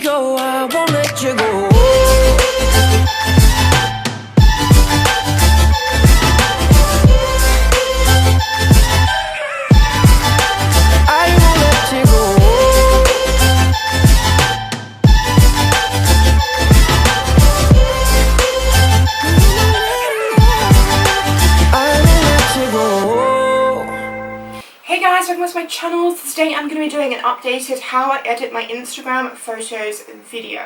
go, I won't let you go. I won't let you go. I won't let you go. Hey guys, welcome back to my channel. Today I'm going to be doing an updated how I edit my Instagram photos video.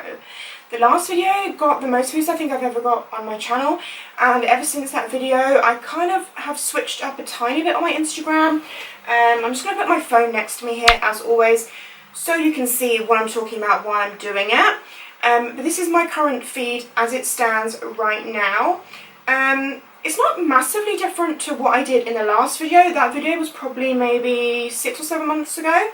The last video got the most views I think I've ever got on my channel, and ever since that video I kind of have switched up a tiny bit on my Instagram. I'm just going to put my phone next to me here as always so you can see what I'm talking about while I'm doing it. But this is my current feed as it stands right now. It's not massively different to what I did in the last video. That video was probably maybe 6 or 7 months ago.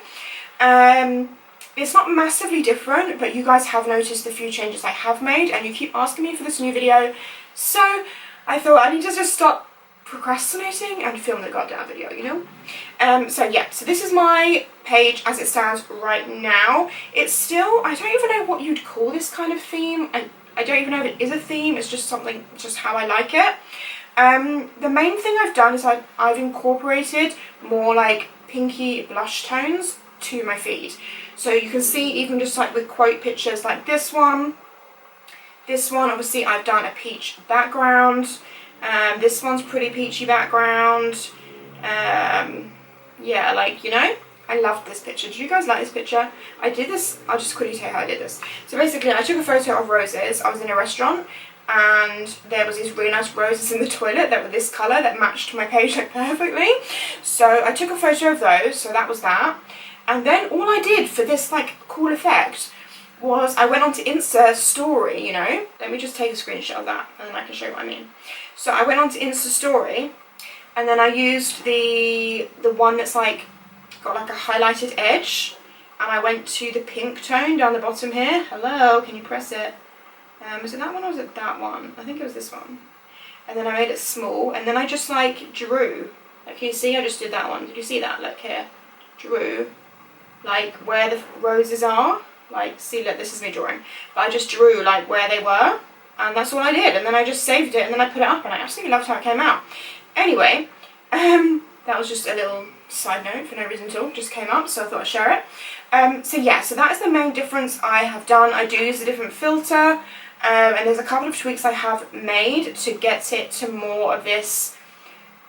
It's not massively different, but you guys have noticed the few changes I have made, and you keep asking me for this new video. So I thought I need to just stop procrastinating and film the goddamn video, you know? So this is my page as it stands right now. It's still, I don't even know what you'd call this kind of theme. I don't even know if it is a theme, it's just something, just how I like it. The main thing I've done is I've incorporated more like pinky blush tones to my feed. So you can see even just like with quote pictures like this one obviously I've done a peach background. This one's pretty peachy background. Yeah, like, you know, I love this picture. Do you guys like this picture? I did this, I'll just quickly tell you how I did this. So basically I took a photo of roses. I was in a restaurant and there was these really nice roses in the toilet that were this colour that matched my page like perfectly. So I took a photo of those, so that was that. And then all I did for this like cool effect was I went onto Insta story, you know. Let me just take a screenshot of that and then I can show you what I mean. So I went onto Insta story and then I used the one that's like got like a highlighted edge, and I went to the pink tone down the bottom here. Hello, can you press it? Was it that one or was it that one? I think it was this one. And then I made it small, and then I just like drew. Like, can you see? I just did that one. Did you see that? Look here. Drew like where the roses are. Like, see, look, this is me drawing. But I just drew like where they were, and that's all I did. And then I just saved it, and then I put it up, and I absolutely loved how it came out. Anyway, that was just a little side note for no reason at all, just came up, so I thought I'd share it. So that is the main difference I have done. I do use a different filter, and there's a couple of tweaks I have made to get it to more of this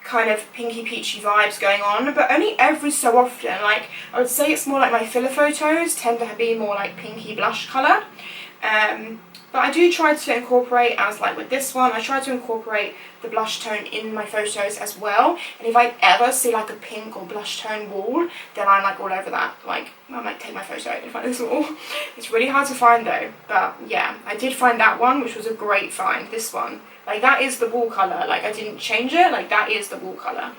kind of pinky peachy vibes going on, but only every so often. Like, I would say it's more like my filler photos tend to be more like pinky blush colour. But I do try to incorporate, as like with this one, I try to incorporate the blush tone in my photos as well. And if I ever see like a pink or blush tone wall, then I'm like all over that. Like, I might take my photo and find this wall. It's really hard to find though. But yeah, I did find that one, which was a great find. This one, like, that is the wall colour. Like, I didn't change it. Like, that is the wall colour.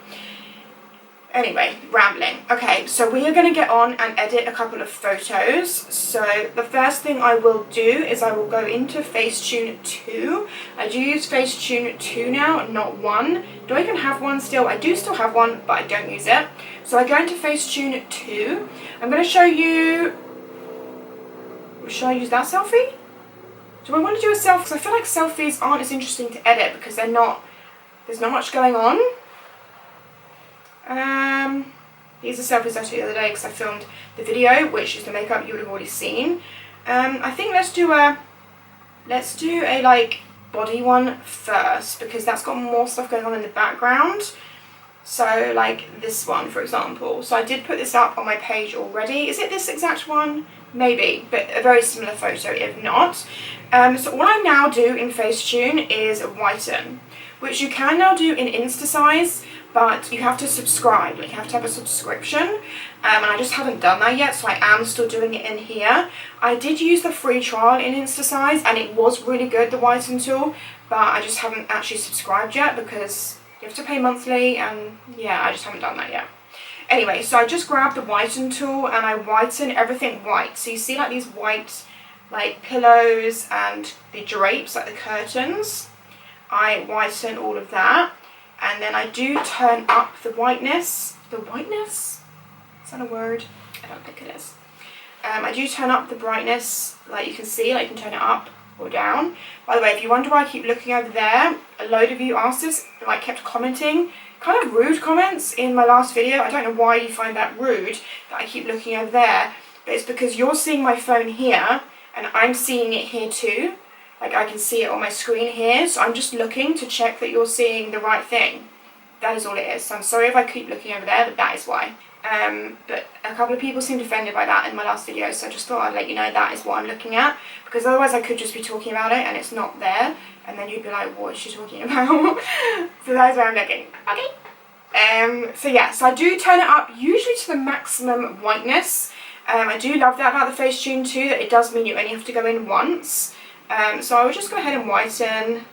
Anyway, rambling. Okay, so we are going to get on and edit a couple of photos. So the first thing I will do is I will go into FaceTune 2. I do use FaceTune 2 now, not 1. Do I even have one still? I do still have one, but I don't use it. So I go into FaceTune 2. I'm going to show you... Should I use that selfie? Do I want to do a selfie? Because I feel like selfies aren't as interesting to edit because they're not... There's not much going on. These are selfies I took the other day because I filmed the video, which is the makeup you would have already seen. I think let's do a like body one first because that's got more stuff going on in the background. So like this one, for example. So I did put this up on my page already. Is it this exact one? Maybe, but a very similar photo if not. So all I now do in FaceTune is whiten, which you can now do in Instasize, but you have to subscribe, like you have to have a subscription, and I just haven't done that yet, so I am still doing it in here. I did use the free trial in Instasize, and it was really good, the whiten tool, but I just haven't actually subscribed yet because you have to pay monthly, and yeah, I just haven't done that yet. Anyway, so I just grabbed the whiten tool, and I whiten everything white. So you see like these white like pillows and the drapes, like the curtains. I whiten all of that. And then I do turn up the whiteness. The whiteness? Is that a word? I don't think it is. I do turn up the brightness, like you can see, like you can turn it up or down. By the way, if you wonder why I keep looking over there, a load of you asked this, like kept commenting, kind of rude comments in my last video. I don't know why you find that rude, that I keep looking over there, but it's because you're seeing my phone here and I'm seeing it here too. Like I can see it on my screen here, so I'm just looking to check that you're seeing the right thing. That is all it is. So I'm sorry if I keep looking over there, but that is why. But a couple of people seemed offended by that in my last video, so I just thought I'd let you know that is what I'm looking at, because otherwise I could just be talking about it and it's not there, and then you'd be like, what is she talking about? So that's where I'm looking. Okay. So yeah, so I do turn it up usually to the maximum whiteness. I do love that about the FaceTune too, that it does mean you only have to go in once. So I will just go ahead and whiten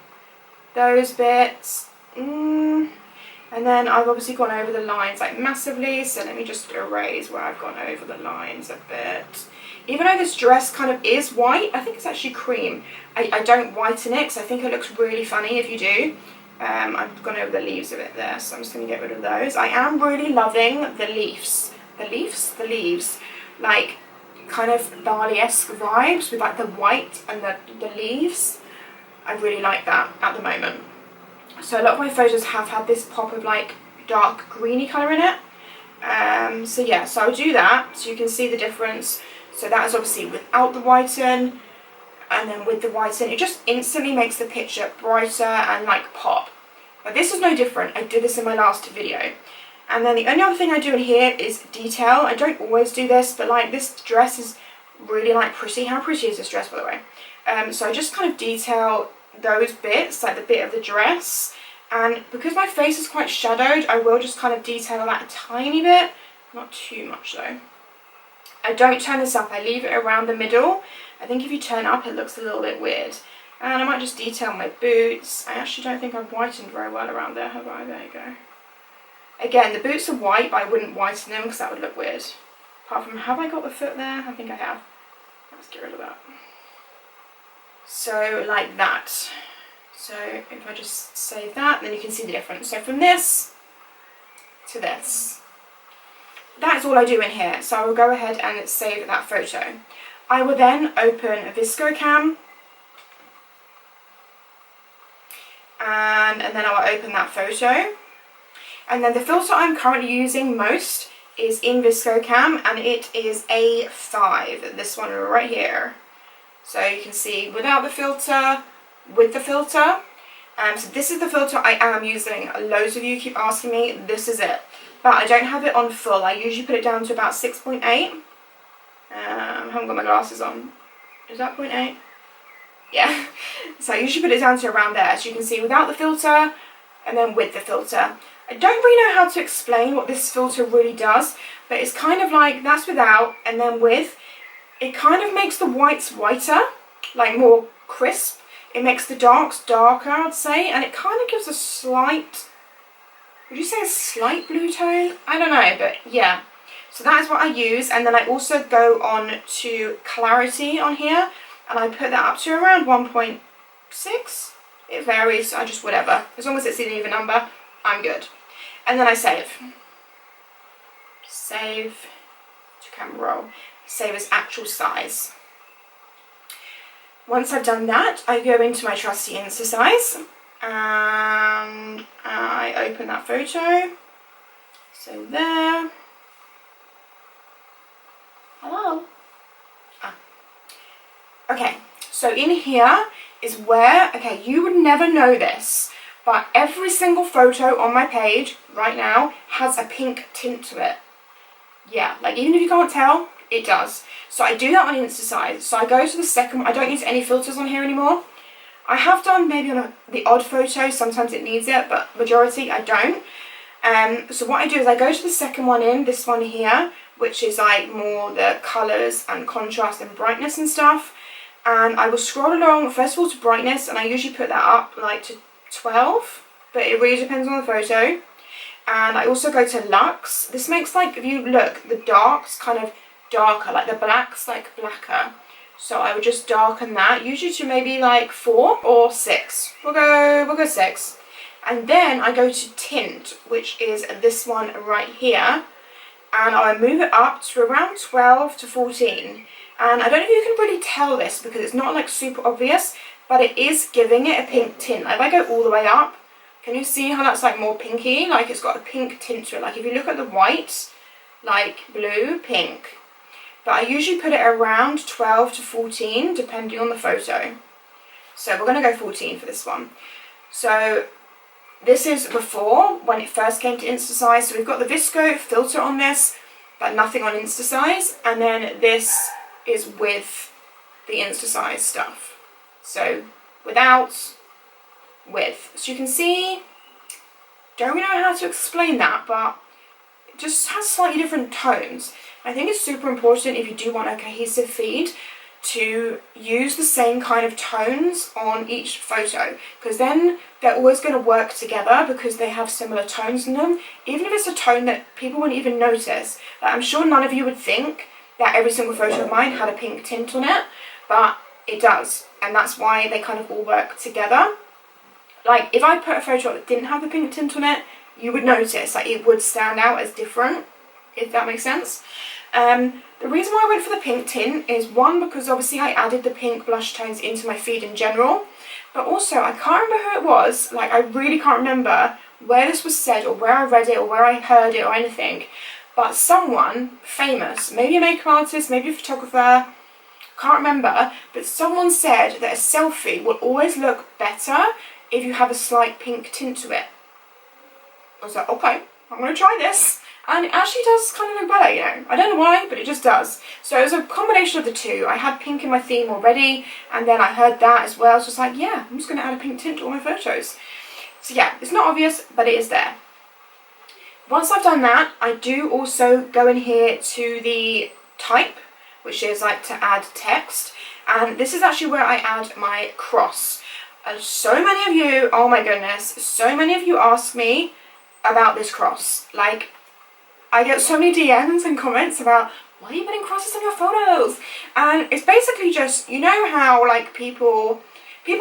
those bits. And then I've obviously gone over the lines like massively, so let me just erase where I've gone over the lines a bit. Even though this dress kind of is white, I think it's actually cream. I don't whiten it because I think it looks really funny if you do. I've gone over the leaves of it there, so I'm just going to get rid of those. I am really loving the leaves. The leaves. Like kind of Bali-esque vibes with like the white and the leaves. I really like that at the moment. So a lot of my photos have had this pop of like dark greeny colour in it. So yeah, so I'll do that so you can see the difference. So that is obviously without the whiten, and then with the whiten it just instantly makes the picture brighter and like pop. But this is no different. I did this in my last video. And then the only other thing I do in here is detail. I don't always do this, but like this dress is really like pretty. How pretty is this dress, by the way? So I just kind of detail those bits, like the bit of the dress, and because my face is quite shadowed, I will just kind of detail that a tiny bit, not too much though. I don't turn this up, I leave it around the middle. I think if you turn up it looks a little bit weird. And I might just detail my boots. I actually don't think I've whitened very well around there, have I? There you go. Again, the boots are white, but I wouldn't whiten them because that would look weird. Apart from, have I got the foot there? I think I have. Let's get rid of that. So like that. So if I just save that, then you can see the difference. So from this to this, that's all I do in here. So I will go ahead and save that photo. I will then open a VSCO cam, and then I will open that photo. And then the filter I'm currently using most is in VSCO cam, and it is a 5, this one right here. So you can see without the filter, with the filter. So this is the filter I am using. Loads of you keep asking me, this is it. But I don't have it on full. I usually put it down to about 6.8. I haven't got my glasses on. Is that 0.8? Yeah. So I usually put it down to around there. As you can see, without the filter and then with the filter. I don't really know how to explain what this filter really does, but it's kind of like that's without and then with. It kind of makes the whites whiter, like more crisp. It makes the darks darker, I'd say, and it kind of gives a slight, would you say a slight blue tone? I don't know, but yeah. So that is what I use, and then I also go on to clarity on here, and I put that up to around 1.6. It varies, I just whatever. As long as it's an even number, I'm good. And then I save. Save to camera roll. Save as actual size. Once I've done that, I go into my trusty Instasize and I open that photo. So there. Hello. Okay, so in here is where, okay, you would never know this, but every single photo on my page right now has a pink tint to it. Yeah, like even if you can't tell, it does. So I do that on Instasize. So I go to the second one. I don't use any filters on here anymore. I have done maybe on the odd photo, sometimes it needs it, but majority I don't. So what I do is I go to the second one in, this one here, which is like more the colours and contrast and brightness and stuff. And I will scroll along, first of all to brightness, and I usually put that up like to 12, but it really depends on the photo. And I also go to Lux. This makes like, if you look, the darks kind of darker, like the blacks like blacker. So I would just darken that, usually to maybe like 4 or 6. We'll go 6. And then I go to tint, which is this one right here. and I move it up to around 12 to 14. And I don't know if you can really tell this because it's not like super obvious, but it is giving it a pink tint. Like if I go all the way up, can you see how that's like more pinky? Like it's got a pink tint to it. Like if you look at the white, like blue, pink. But I usually put it around 12 to 14 depending on the photo. So we're going to go 14 for this one. So this is before, when it first came to Instasize. So we've got the VSCO filter on this, but nothing on Instasize. And then this is with the Instasize stuff. So without, with. So you can see, don't really know how to explain that, but it just has slightly different tones. I think it's super important if you do want a cohesive feed to use the same kind of tones on each photo, because then they're always going to work together because they have similar tones in them, even if it's a tone that people wouldn't even notice. Like, I'm sure none of you would think that every single photo of mine had a pink tint on it, but it does, and that's why they kind of all work together. Like if I put a photo that didn't have the pink tint on it, you would notice, like it would stand out as different, if that makes sense. The reason why I went for the pink tint is one, because obviously I added the pink blush tones into my feed in general, but also I can't remember who it was, like I really can't remember where this was said or where I read it or where I heard it or anything, but someone famous, maybe a makeup artist, maybe a photographer, can't remember, but someone said that a selfie will always look better if you have a slight pink tint to it. I was like, okay, I'm going to try this. And it actually does kind of look better, you know. I don't know why, but it just does. So it was a combination of the two. I had pink in my theme already, and then I heard that as well. So it's like, yeah, I'm just going to add a pink tint to all my photos. So yeah, it's not obvious, but it is there. Once I've done that, I do also go in here to the type, which is like to add text. And this is actually where I add my cross. So many of you, oh my goodness, so many of you ask me about this cross. Like, I get so many DMs and comments about, why are you putting crosses on your photos? And it's basically just, you know how like people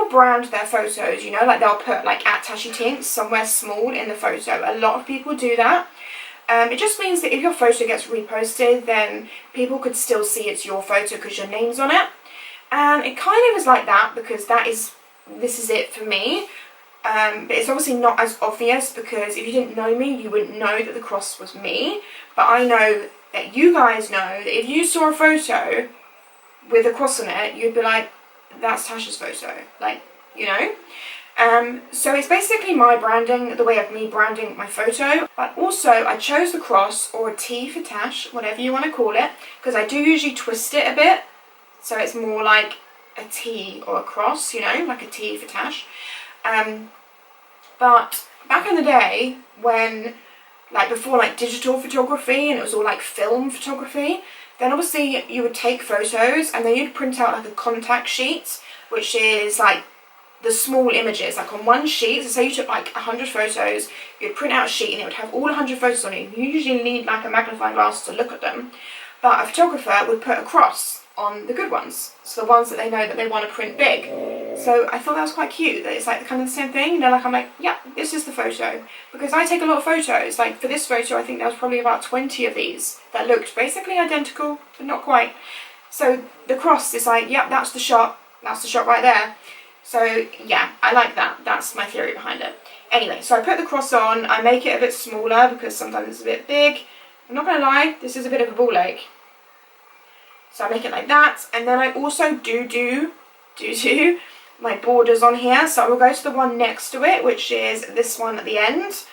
brand their photos, you know, like they'll put like @Tashie somewhere small in the photo. A lot of people do that. It just means that if your photo gets reposted, then people could still see it's your photo because your name's on it. And it kind of is like that because this is it for me. But it's obviously not as obvious because if you didn't know me, you wouldn't know that the cross was me. But I know that you guys know that if you saw a photo with a cross on it, you'd be like, that's Tashie's photo. Like, you know? So it's basically my branding, the way of me branding my photo. But also, I chose the cross, or a T for Tash, whatever you want to call it, because I do usually twist it a bit. So it's more like a T or a cross, you know, like a T for Tash. But back in the day when, like before like digital photography and it was all like film photography, then obviously you would take photos and then you'd print out like a contact sheet, which is like the small images, like on one sheet. So say you took like 100 photos, you'd print out a sheet and it would have all 100 photos on it. You usually need like a magnifying glass to look at them, but a photographer would put a cross on the good ones, so the ones that they know that they want to print big. So I thought that was quite cute, that it's like kind of the same thing, you know, like I'm like, yeah, this is the photo, because I take a lot of photos. Like for this photo, I think there was probably about 20 of these that looked basically identical, but not quite. So the cross is like, yeah, that's the shot right there. So yeah, I like that. That's my theory behind it. Anyway, so I put the cross on, I make it a bit smaller because sometimes it's a bit big. I'm not gonna lie, this is a bit of a ball ache. So I make it like that, and then I also do my borders on here. So I will go to the one next to it, which is this one at the end.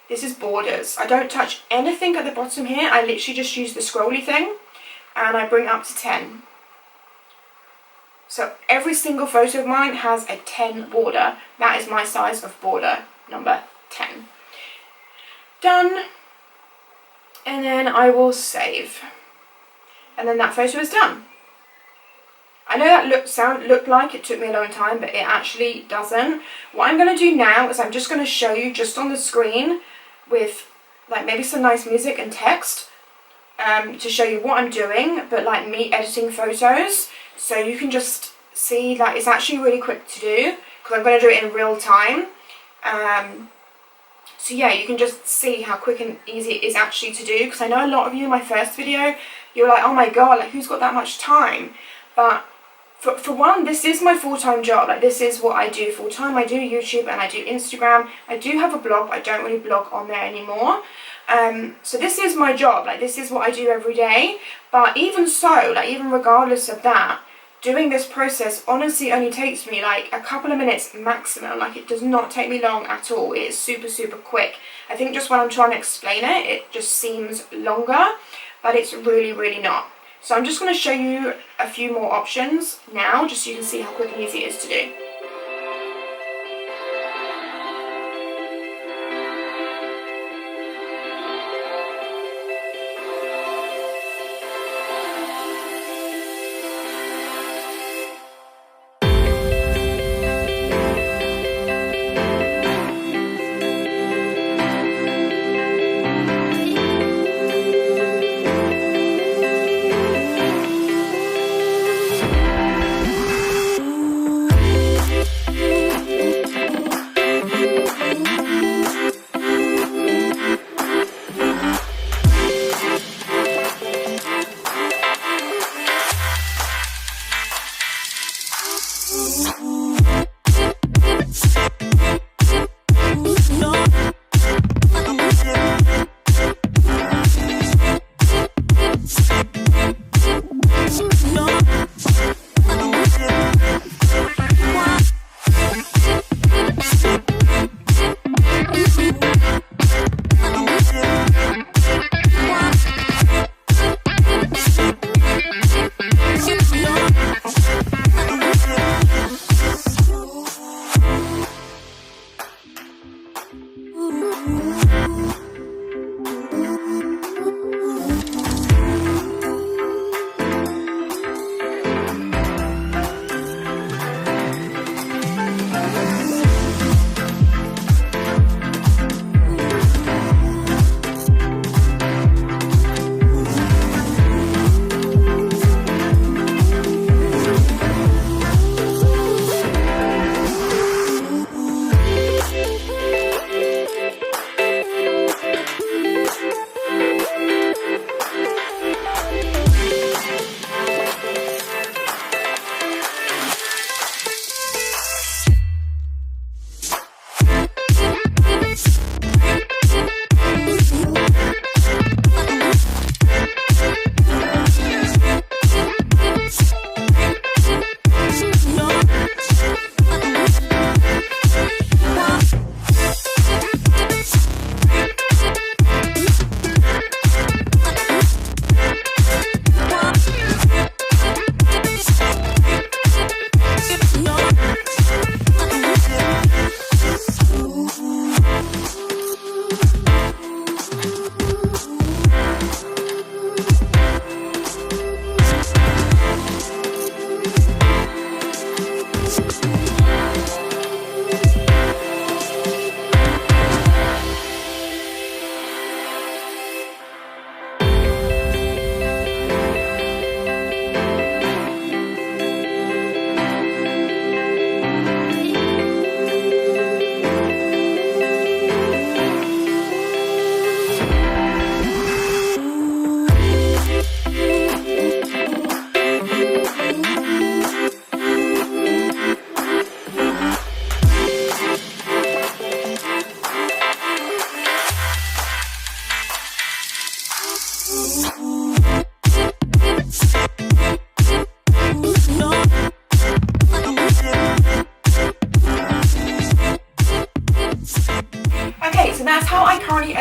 This is borders. I don't touch anything at the bottom here. I literally just use the scrolly thing, and I bring it up to 10. So every single photo of mine has a 10 border. That is my size of border, number 10. Done. And then I will save. And then that photo is done. I know that looked like it took me a long time, but it actually doesn't. What I'm going to do now is I'm just going to show you just on the screen with like maybe some nice music and text to show you what I'm doing, but like me editing photos, so you can just see that it's actually really quick to do because I'm going to do it in real time. So yeah, you can just see how quick and easy it is actually to do, because I know a lot of you in my first video, you were like, oh my god, like who's got that much time? But for one, this is my full-time job. Like, this is what I do full-time. I do YouTube and I do Instagram. I do have a blog, but I don't really blog on there anymore. So this is my job. Like, this is what I do every day. But even so, like, even regardless of that, doing this process honestly only takes me like a couple of minutes maximum. Like, it does not take me long at all. It is super, super quick. I think just when I'm trying to explain it, it just seems longer, but it's really, really not. So I'm just going to show you a few more options now, just so you can see how quick and easy it is to do.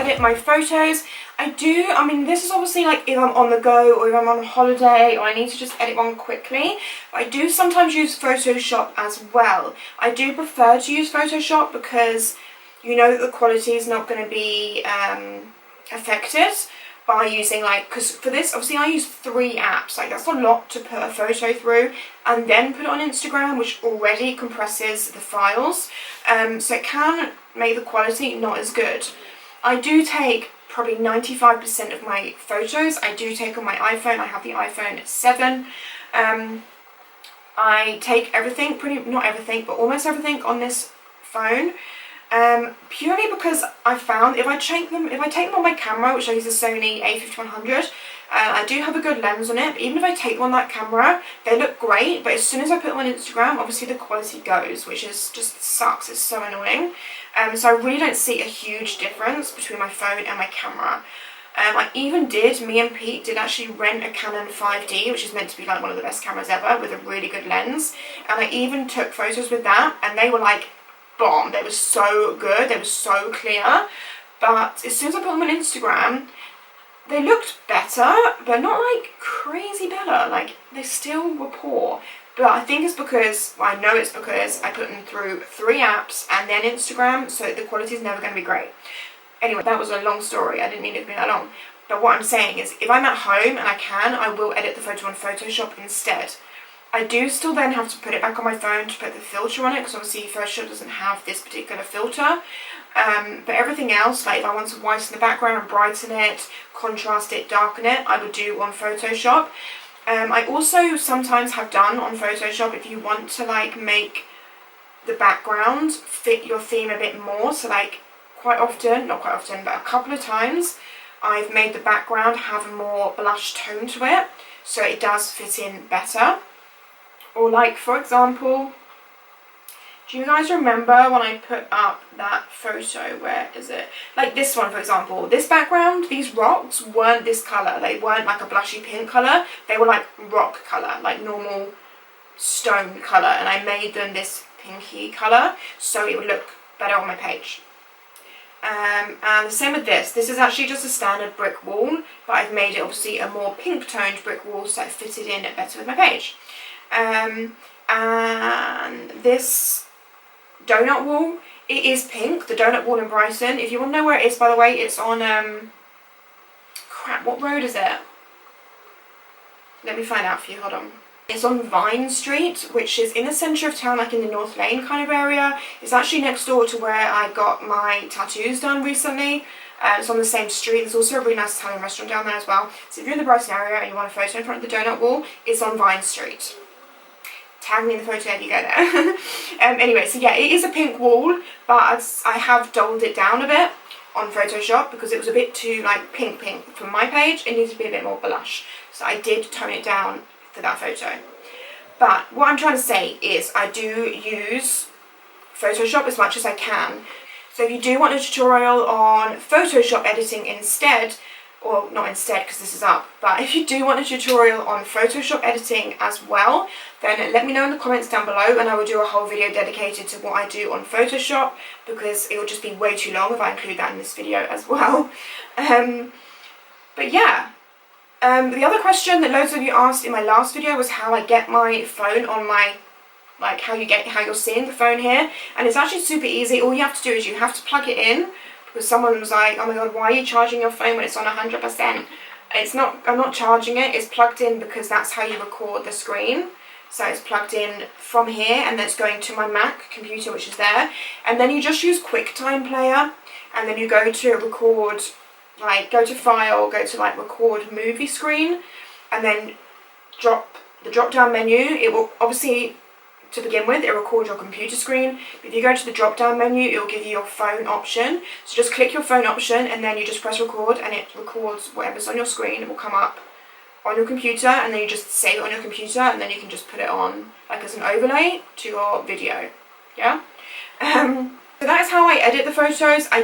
edit my photos. I mean this is obviously like if I'm on the go or if I'm on holiday or I need to just edit one quickly. But I do sometimes use Photoshop as well. I do prefer to use Photoshop because you know that the quality is not going to be affected by using because for this obviously I use 3 apps, that's a lot to put a photo through and then put it on Instagram, which already compresses the files, so it can make the quality not as good. I do take probably 95% of my photos, I do take on my iPhone. I have the iPhone 7. I take everything, not everything, but almost everything on this phone. Purely because I found if I take them on my camera, which I use a Sony a5100, I do have a good lens on it, but even if I take them on that camera, they look great, but as soon as I put them on Instagram, obviously the quality goes, which is just sucks. It's so annoying. So I really don't see a huge difference between my phone and my camera. Me and Pete did actually rent a Canon 5D, which is meant to be like one of the best cameras ever, with a really good lens, and I even took photos with that, and they were like bomb. They were so good, they were so clear, but as soon as I put them on Instagram, they looked better, but not like crazy better. Like, they still were poor. But I think it's because, well, I know it's because I put them through 3 apps and then Instagram, so the quality is never going to be great. Anyway, that was a long story. I didn't mean it to be that long. But what I'm saying is, if I'm at home and I will edit the photo on Photoshop instead. I do still then have to put it back on my phone to put the filter on it, because obviously Photoshop doesn't have this particular filter. But everything else, like if I want to whiten the background and brighten it, contrast it, darken it, I would do on Photoshop. I also sometimes have done on Photoshop, if you want to like make the background fit your theme a bit more, so like not quite often, but a couple of times, I've made the background have a more blush tone to it, so it does fit in better. Or like, for example, do you guys remember when I put up that photo, where is it? Like this one, for example, this background, these rocks weren't this colour. They weren't like a blushy pink colour. They were like rock colour, like normal stone colour. And I made them this pinky colour, so it would look better on my page. And the same with this. This is actually just a standard brick wall, but I've made it obviously a more pink toned brick wall, so it fitted in better with my page. And this donut wall, it is pink, the donut wall in Brighton. If you want to know where it is, by the way, it's on crap, what road is it? Let me find out for you, hold on. It's on Vine Street, which is in the centre of town, like in the North Lane kind of area. It's actually next door to where I got my tattoos done recently. It's on the same street. There's also a really nice Italian restaurant down there as well. So if you're in the Brighton area and you want a photo in front of the donut wall, it's on Vine Street. Tag me in the photo if you go there. Anyway, so yeah, it is a pink wall, but I have dulled it down a bit on Photoshop because it was a bit too like pink for my page. It needs to be a bit more blush, so I did tone it down for that photo. But what I'm trying to say is I do use Photoshop as much as I can. So if you do want a tutorial on Photoshop editing instead, or not instead because this is up, but if you do want a tutorial on Photoshop editing as well, then let me know in the comments down below and I will do a whole video dedicated to what I do on Photoshop, because it will just be way too long if I include that in this video as well. But yeah, the other question that loads of you asked in my last video was how I get my phone on my, like how you're seeing the phone here, and it's actually super easy. All you have to do is you have to plug it in, because someone was like, oh my god, why are you charging your phone when it's on 100%? It's not, I'm not charging it, it's plugged in because that's how you record the screen. So it's plugged in from here and then it's going to my Mac computer, which is there. And then you just use QuickTime Player, and then you go to record, like go to file, go to like record movie screen, and then the drop down menu. It will obviously, to begin with, it will record your computer screen. If you go to the drop down menu, it will give you your phone option. So just click your phone option and then you just press record and it records whatever's on your screen. It will come up on your computer and then you just save it on your computer and then you can just put it on like as an overlay to your video. Yeah? So that is how I edit the photos. I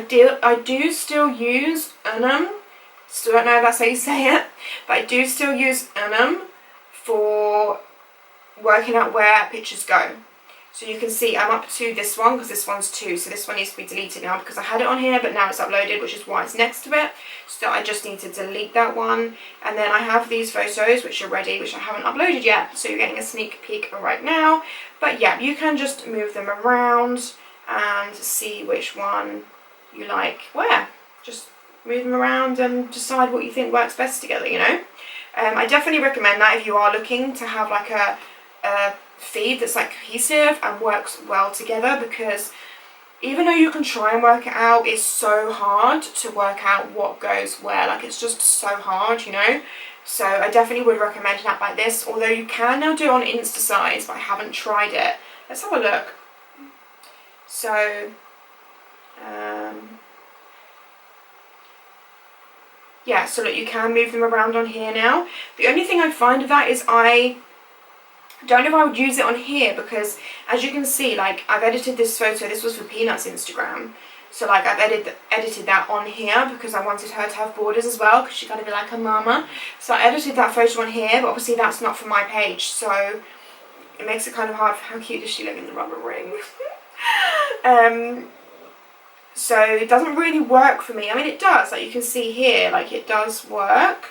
do still use UNUM. Still don't know if that's how you say it, but I do still use UNUM for working out where pictures go. So you can see I'm up to this one because this one's 2, so this one needs to be deleted now because I had it on here but now it's uploaded, which is why it's next to it. So I just need to delete that one, and then I have these photos which are ready, which I haven't uploaded yet, so you're getting a sneak peek right now. But yeah, you can just move them around and see which one you like where. Just move them around and decide what you think works best together, you know. I definitely recommend that if you are looking to have like a feed that's like cohesive and works well together, because even though you can try and work it out, it's so hard to work out what goes where. Like, it's just so hard, you know. So I definitely would recommend an app like this, although you can now do it on Instasize, but I haven't tried it. Let's have a look. So Yeah, so look, you can move them around on here now. The only thing I find of that is I don't know if I would use it on here, because as you can see, like, I've edited this photo. This was for Peanut's Instagram. So like I've edited that on here because I wanted her to have borders as well, because she's got to be like her mama. So I edited that photo on here, but obviously that's not for my page, so it makes it kind of hard. How cute does she look in the rubber ring? So it doesn't really work for me. I mean, it does, like you can see here, like it does work,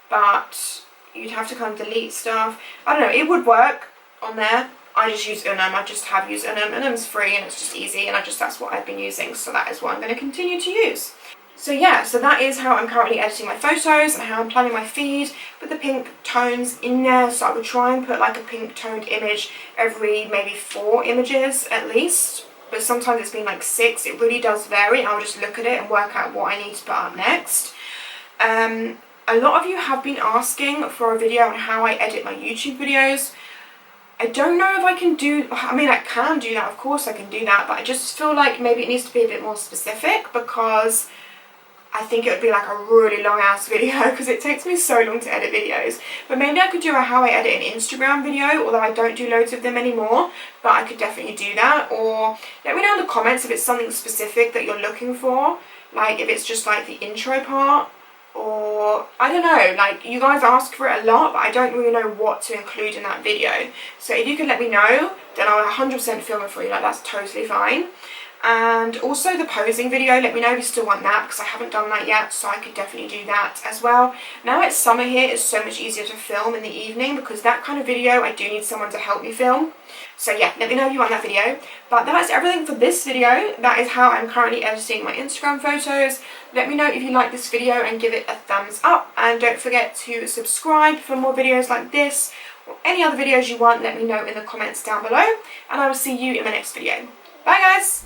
but you'd have to kind of delete stuff. I don't know, it would work on there. I just use UNUM. I just have used UNUM. UNUM's free and it's just easy, and that's what I've been using, so that is what I'm going to continue to use. So yeah, so that is how I'm currently editing my photos and how I'm planning my feed with the pink tones in there. So I would try and put like a pink toned image every maybe 4 images at least, but sometimes it's been like 6. It really does vary. I'll just look at it and work out what I need to put up next. A lot of you have been asking for a video on how I edit my YouTube videos. I don't know if I can do, I mean I can do that, of course I can do that, but I just feel like maybe it needs to be a bit more specific, because I think it would be like a really long ass video, because it takes me so long to edit videos. But maybe I could do a how I edit an Instagram video, although I don't do loads of them anymore, but I could definitely do that. Or let me know in the comments if it's something specific that you're looking for, like if it's just like the intro part, or I don't know, like you guys ask for it a lot, but I don't really know what to include in that video. So if you could let me know, then I'll 100% film it for you, like that's totally fine. And also the posing video, let me know if you still want that, because I haven't done that yet, so I could definitely do that as well. Now it's summer here, it's so much easier to film in the evening, because that kind of video I do need someone to help me film. So yeah, let me know if you want that video. But that's everything for this video. That is how I'm currently editing my Instagram photos. Let me know if you like this video and give it a thumbs up, and don't forget to subscribe for more videos like this, or any other videos you want. Let me know in the comments down below, and I will see you in my next video. Bye guys!